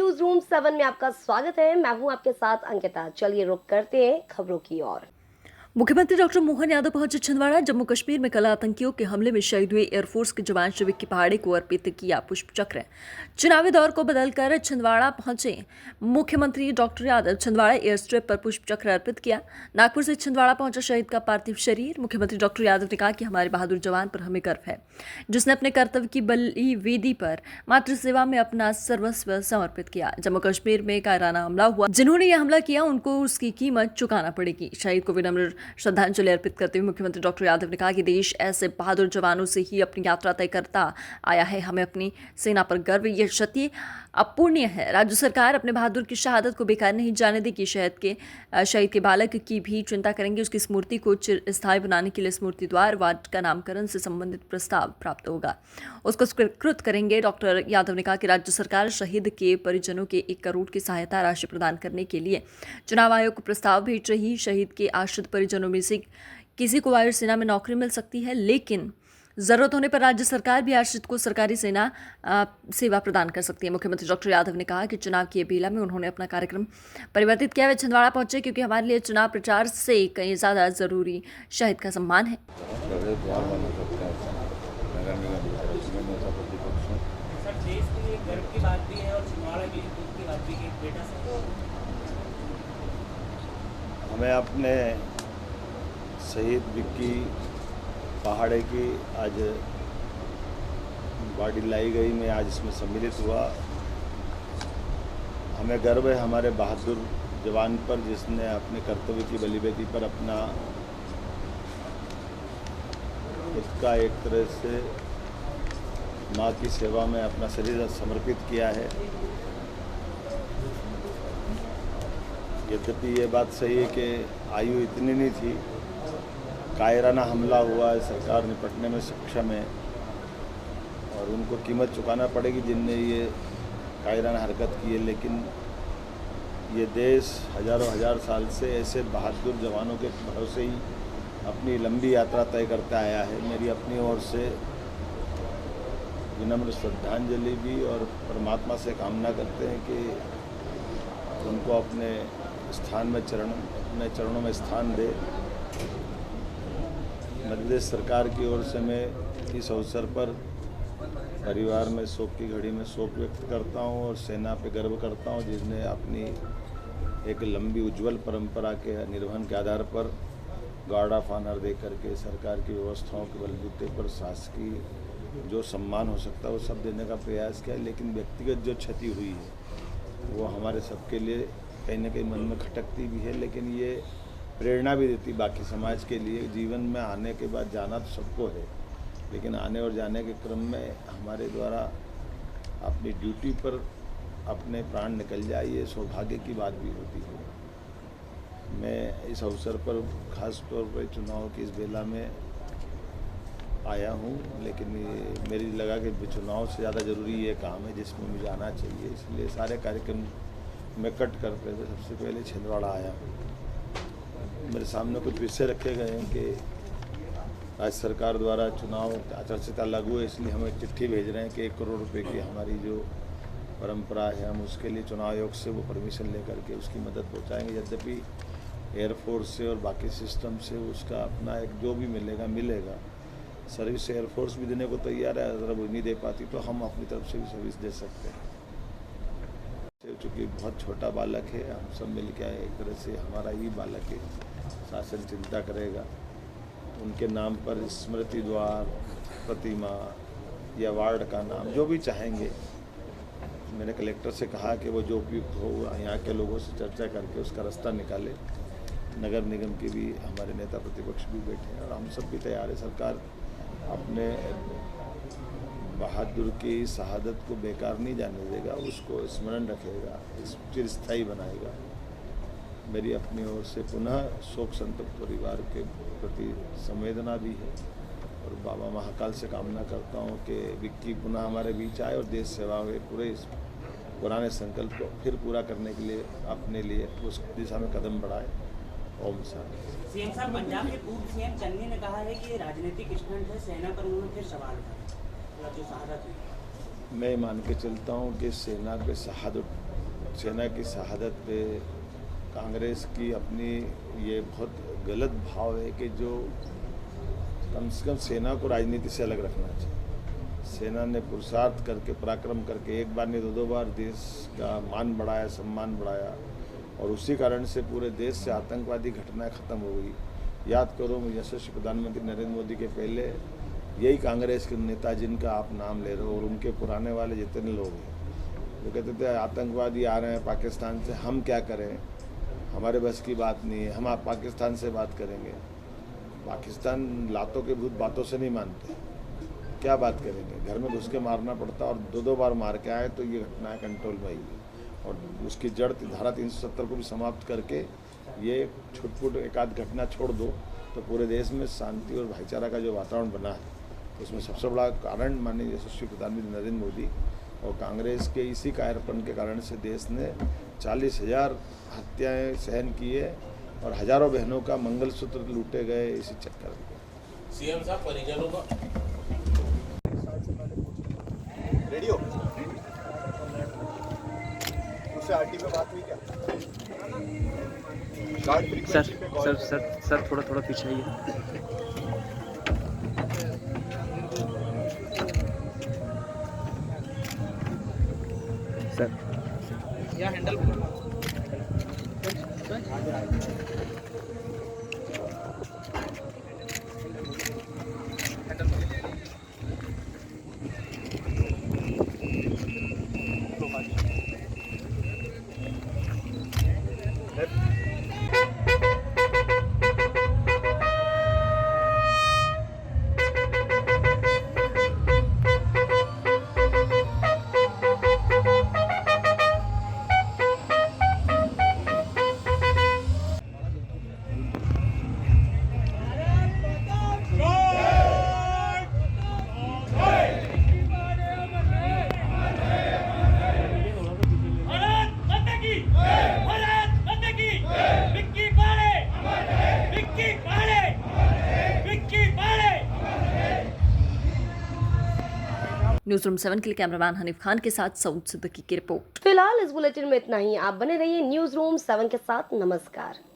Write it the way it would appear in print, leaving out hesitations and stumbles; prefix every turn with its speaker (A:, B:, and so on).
A: News room 7 में आपका स्वागत है। मैं हूं आपके साथ अंकिता। चलिए रुक करते हैं खबरों की ओर।
B: मुख्यमंत्री डॉक्टर मोहन यादव पहुंचे छिंदवाड़ा। जम्मू कश्मीर में कल आतंकियों के हमले में शहीद हुए एयरफोर्स के जवान श्री विक्की पहाड़ी को अर्पित किया पुष्प चक्र। चुनावी दौर को बदलकर छिंदवाड़ा पहुंचे मुख्यमंत्री doctor Yadav Chhindwara air strip पर पुष्प चक्र अर्पित किया। नागपुर से छिंदवाड़ा पहुंचा शहीद का पार्थिव शरीर। मुख्यमंत्री डॉक्टर यादव ने कहा कि हमारे बहादुर जवान पर हमें गर्व है, जिसने अपने कर्तव्य की बलि वेदी पर मातृ सेवा में अपना सर्वस्व समर्पित किया। जम्मू कश्मीर में कायराना हमला हुआ, जिन्होंने यह हमला किया उनको उसकी कीमत चुकाना पड़ेगी। शहीद को विनम्र श्रद्धांजलि अर्पित करते हुए मुख्यमंत्री डॉक्टर यादव ने कहा कि देश ऐसे बहादुर जवानों से ही अपनी यात्रा तय करता आया है। हमें अपनी सेना पर गर्व, यह क्षति अपूर्णीय है। राज्य सरकार अपने बहादुर की शहादत को बेकार नहीं जाने देगी। शहीद के बालक की भी चिंता करेंगे। उसकी स्मृति को चिरस्थायी बनाने के लिए स्मृति द्वार वार्ड का नामकरण से संबंधित प्रस्ताव प्राप्त होगा, उसको स्वीकृत करेंगे। डॉक्टर यादव ने कहा कि राज्य सरकार शहीद के परिजनों के 1 करोड़ की सहायता राशि प्रदान करने के लिए चुनाव आयोग को प्रस्ताव भेज रही। शहीद के आश्रित परिजनों में से किसी को वायुसेना में नौकरी मिल सकती है, लेकिन जरूरत होने पर राज्य सरकार भी आश्रित को सरकारी सेना सेवा प्रदान कर सकती है। मुख्यमंत्री डॉक्टर यादव ने कहा कि चुनाव की बेला में उन्होंने अपना कार्यक्रम परिवर्तित किया। वे छिंदवाड़ा पहुंचे क्योंकि हमारे लिए चुनाव प्रचार से कहीं ज्यादा जरूरी शहीद का सम्मान है।
C: हमें अपने शहीद विक्की पहाड़े की आज बॉडी लाई गई, मैं आज इसमें सम्मिलित हुआ। हमें गर्व है हमारे बहादुर जवान पर, जिसने अपने कर्तव्य की बलिवेदी पर अपना खुद का एक तरह से माँ की सेवा में अपना शरीर समर्पित किया है। यद्यपि ये बात सही है कि आयु इतनी नहीं थी, कायराना हमला हुआ है, सरकार निपटने में सक्षम है और उनको कीमत चुकाना पड़ेगी जिनने ये कायराना हरकत की है। लेकिन ये देश हजारों हजार साल से ऐसे बहादुर जवानों के भरोसे ही अपनी लंबी यात्रा तय करता आया है। मेरी अपनी ओर से विनम्र श्रद्धांजलि भी और परमात्मा से कामना करते हैं कि उनको अपने स्थान में अपने चरणों में स्थान दे। मध्य प्रदेश सरकार की ओर से मैं इस अवसर पर परिवार में शोक की घड़ी में शोक व्यक्त करता हूं और सेना पे गर्व करता हूं, जिसने अपनी एक लंबी उज्जवल परंपरा के निर्वहन के आधार पर गार्ड ऑफ ऑनर दे करके सरकार की व्यवस्थाओं के बलबूते पर शासकीय जो सम्मान हो सकता है वो सब देने का प्रयास किया। लेकिन व्यक्तिगत जो क्षति हुई है वो हमारे सबके लिए कहीं ना कहीं मन में खटकती भी है, लेकिन ये प्रेरणा भी देती बाकी समाज के लिए। जीवन में आने के बाद जाना तो सबको है, लेकिन आने और जाने के क्रम में हमारे द्वारा अपनी ड्यूटी पर अपने प्राण निकल जाए, ये सौभाग्य की बात भी होती है। मैं इस अवसर पर खास तौर पर चुनाव की इस बेला में आया हूँ, लेकिन ये मेरी लगा कि चुनाव से ज़्यादा ज़रूरी ये काम है जिसमें मुझे आना चाहिए, इसलिए सारे कार्यक्रम मैं कट करते हुए सबसे पहले छिंदवाड़ा आया हूँ। मेरे सामने कुछ विषय रखे गए हैं कि राज्य सरकार द्वारा चुनाव आचार संहिता लागू है, इसलिए हम एक चिट्ठी भेज रहे हैं कि 1 करोड़ रुपए की हमारी जो परंपरा है हम उसके लिए चुनाव आयोग से वो परमिशन लेकर के उसकी मदद पहुंचाएंगे। यद्यपि एयरफोर्स से और बाकी सिस्टम से उसका अपना एक जो भी मिलेगा। सर्विस एयरफोर्स भी देने को तैयार है, अगर वो नहीं दे पाती तो हम अपनी तरफ से भी सर्विस दे सकते हैं। चूँकि बहुत छोटा बालक है, हम सब मिल के एक तरह से हमारा ही बालक है, शासन चिंता करेगा। उनके नाम पर स्मृति द्वार, प्रतिमा या वार्ड का नाम जो भी चाहेंगे, मैंने कलेक्टर से कहा कि वो जो उपयुक्त हो यहाँ के लोगों से चर्चा करके उसका रास्ता निकाले। नगर निगम के भी हमारे नेता प्रतिपक्ष भी बैठे हैं और हम सब भी तैयार है। सरकार अपने बहादुर की शहादत को बेकार नहीं जाने देगा, उसको स्मरण रखेगा, चिरस्थायी बनाएगा। मेरी अपनी ओर से पुनः शोक संतप्त परिवार के प्रति संवेदना भी है और बाबा महाकाल से कामना करता हूँ कि विक्की पुनः हमारे बीच आए और देश सेवा में पूरे पुराने संकल्प को फिर पूरा करने के लिए अपने लिए उस दिशा में कदम बढ़ाए। ओम शांति।
D: सीएम साहब, पंजाब के पूर्व सीएम चन्नी ने कहा है कि राजनीतिक स्टंट है, सेना पर उन्होंने फिर सवाल उठाया जो शहादत हुई।
C: मैं मान के चलता हूँ कि सेना पे शहादत सेना की शहादत पे कांग्रेस की अपनी ये बहुत गलत भाव है कि जो कम से कम सेना को राजनीति से अलग रखना चाहिए। सेना ने पुरुषार्थ करके पराक्रम करके एक बार नहीं दो बार देश का मान बढ़ाया, सम्मान बढ़ाया, और उसी कारण से पूरे देश से आतंकवादी घटनाएं खत्म हो गई। याद करो, यशस्वी प्रधानमंत्री नरेंद्र मोदी के पहले यही कांग्रेस के नेता जिनका आप नाम ले रहे हो और उनके पुराने वाले जितने लोग हैं वो कहते थे आतंकवादी आ रहे हैं पाकिस्तान से, हम क्या करें, हमारे बस की बात नहीं है, हम आप पाकिस्तान से बात करेंगे। पाकिस्तान लातों के भूत बातों से नहीं मानते, क्या बात करेंगे, घर में घुस के मारना पड़ता, और दो बार मार के आए तो ये घटनाएं कंट्रोल में आई। और उसकी जड़ धारा 370 को भी समाप्त करके ये छुटपुट एक आध घटना छोड़ दो तो पूरे देश में शांति और भाईचारा का जो वातावरण बना है, उसमें सबसे बड़ा कारण माननीय यशस्वी प्रधानमंत्री नरेंद्र मोदी और कांग्रेस के इसी कायरपन के कारण से देश ने 40,000 हत्याएं सहन की है और हजारों बहनों का मंगलसूत्र लूटे गए इसी चक्कर में।
E: सीएम साहब परिजनों का
F: रेडियो उससे आरटी पे बात हुई क्या? गार्ड फ्रीक्वेंसी पे कॉल
G: सर थोड़ा पीछे आइए। सर
D: या हैंडल
B: न्यूज रूम 7 के लिए कैमरामैन हनीफ खान के साथ सऊद सिद्दीकी की रिपोर्ट।
A: फिलहाल इस बुलेटिन में इतना ही। आप बने रहिए न्यूज रूम 7 के साथ। नमस्कार।